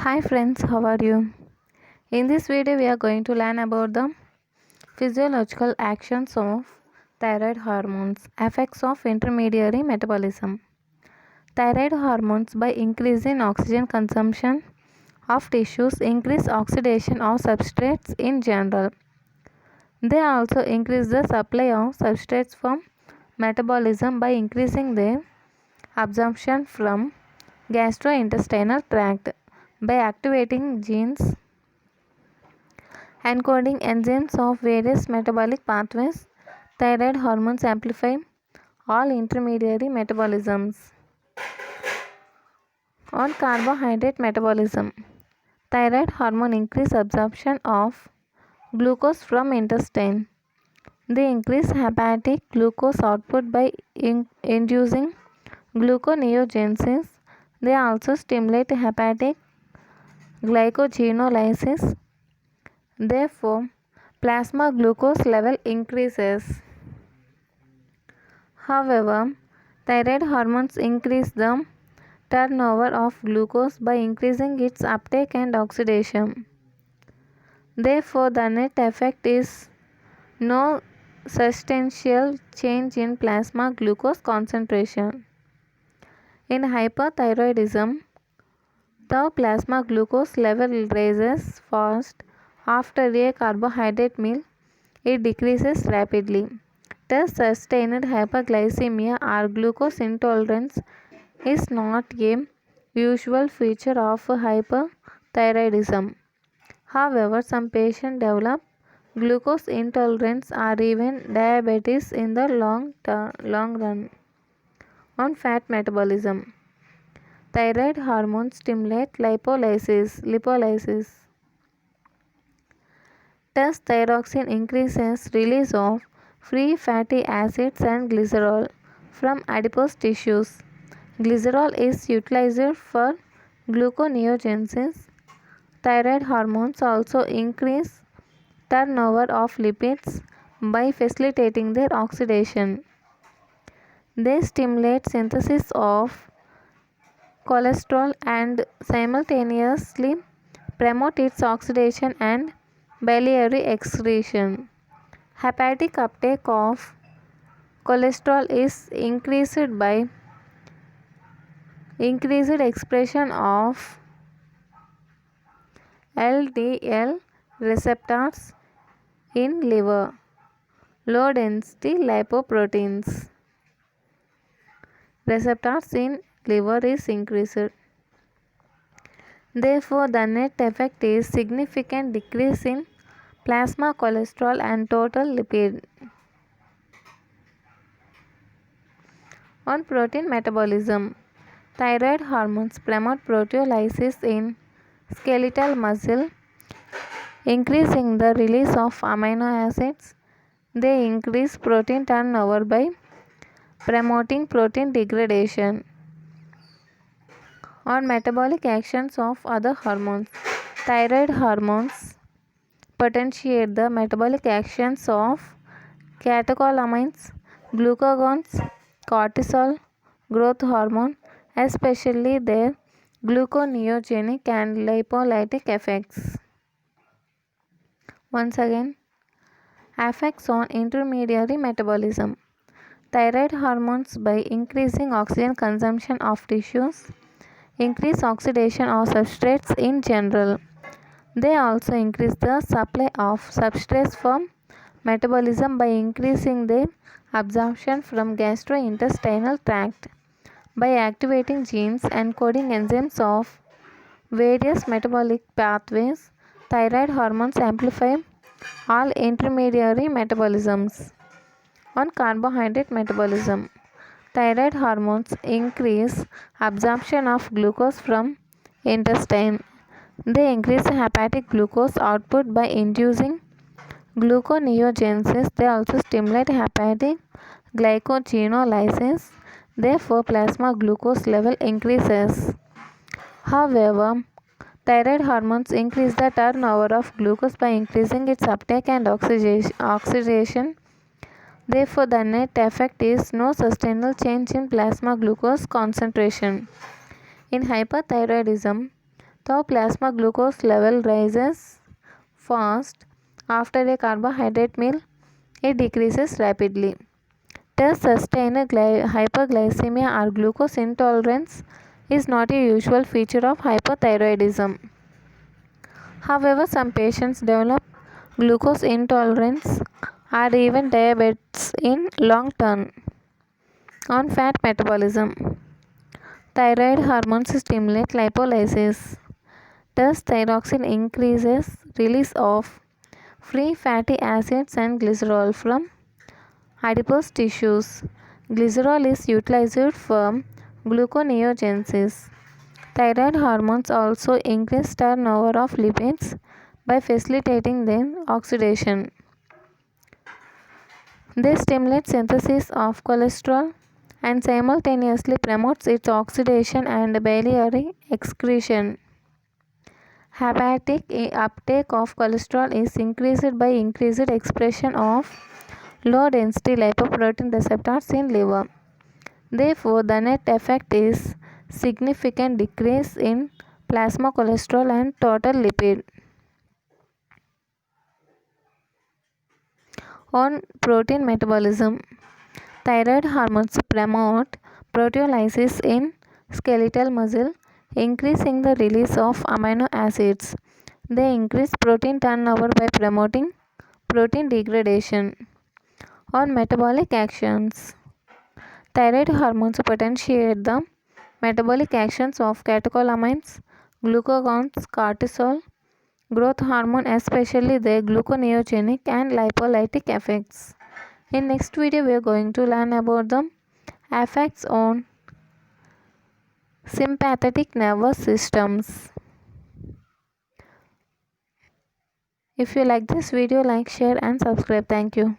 Hi friends, how are you? In this video, we are going to learn about the physiological actions of thyroid hormones, effects of intermediary metabolism. Thyroid hormones, by increasing oxygen consumption of tissues, increase oxidation of substrates in general. They also increase the supply of substrates from metabolism by increasing their absorption from gastrointestinal tract by activating genes encoding enzymes of various metabolic pathways. Thyroid hormones amplify all intermediary metabolisms. On carbohydrate metabolism, thyroid hormone increase absorption of glucose from intestine. They increase hepatic glucose output by inducing gluconeogenesis. They also stimulate hepatic glycogenolysis. Therefore, plasma glucose level increases. However, thyroid hormones increase the turnover of glucose by increasing its uptake and oxidation. Therefore, the net effect is no substantial change in plasma glucose concentration. In hyperthyroidism, the plasma glucose level rises fast after a carbohydrate meal. It decreases rapidly. Thus, sustained hyperglycemia or glucose intolerance is not a usual feature of hyperthyroidism. However, some patients develop glucose intolerance or even diabetes in the long run. On fat metabolism, thyroid hormones stimulate lipolysis. Thus, thyroxine increases release of free fatty acids and glycerol from adipose tissues. Glycerol is utilized for gluconeogenesis. Thyroid hormones also increase turnover of lipids by facilitating their oxidation. They stimulate synthesis of cholesterol and simultaneously promote its oxidation and biliary excretion. Hepatic uptake of cholesterol is increased by increased expression of LDL receptors in liver. Low density lipoproteins receptors in liver is increased. Therefore, the net effect is significant decrease in plasma cholesterol and total lipid. On protein metabolism, thyroid hormones promote proteolysis in skeletal muscle, increasing the release of amino acids. They increase protein turnover by promoting protein degradation. On metabolic actions of other hormones, thyroid hormones potentiate the metabolic actions of catecholamines, glucagons, cortisol, growth hormone, especially their gluconeogenic and lipolytic effects. Once again, effects on intermediary metabolism. Thyroid hormones, by increasing oxygen consumption of tissues, increase oxidation of substrates in general. They also increase the supply of substrates from metabolism by increasing their absorption from gastrointestinal tract by activating genes encoding enzymes of various metabolic pathways. Thyroid hormones amplify all intermediary metabolisms. On carbohydrate metabolism, thyroid hormones increase absorption of glucose from intestine. They increase hepatic glucose output by inducing gluconeogenesis. They also stimulate hepatic glycogenolysis. Therefore, plasma glucose level increases. However, thyroid hormones increase the turnover of glucose by increasing its uptake and oxidation. Therefore, the net effect is no sustainable change in plasma glucose concentration. In hyperthyroidism, The plasma glucose level rises fast after a carbohydrate meal, it decreases rapidly. Thus, sustained hyperglycemia or glucose intolerance is not a usual feature of hypothyroidism. However, some patients develop glucose intolerance or even diabetes in long term. On fat metabolism, thyroid hormones stimulate lipolysis. Thus, thyroxine increases release of free fatty acids and glycerol from adipose tissues. Glycerol is utilized for gluconeogenesis. Thyroid hormones also increase turnover of lipids by facilitating their oxidation. They stimulate synthesis of cholesterol and simultaneously promotes its oxidation and biliary excretion. Hepatic uptake of cholesterol is increased by increased expression of low-density lipoprotein receptors in liver. Therefore, the net effect is significant decrease in plasma cholesterol and total lipid. On protein metabolism, thyroid hormones promote proteolysis in skeletal muscle, increasing the release of amino acids. They increase protein turnover by promoting protein degradation. On metabolic actions, thyroid hormones potentiate the metabolic actions of catecholamines, glucagons, cortisol, growth hormone, especially their gluconeogenic and lipolytic effects. In next video, we are going to learn about the effects on sympathetic nervous systems. If you like this video, like, share and subscribe. Thank you.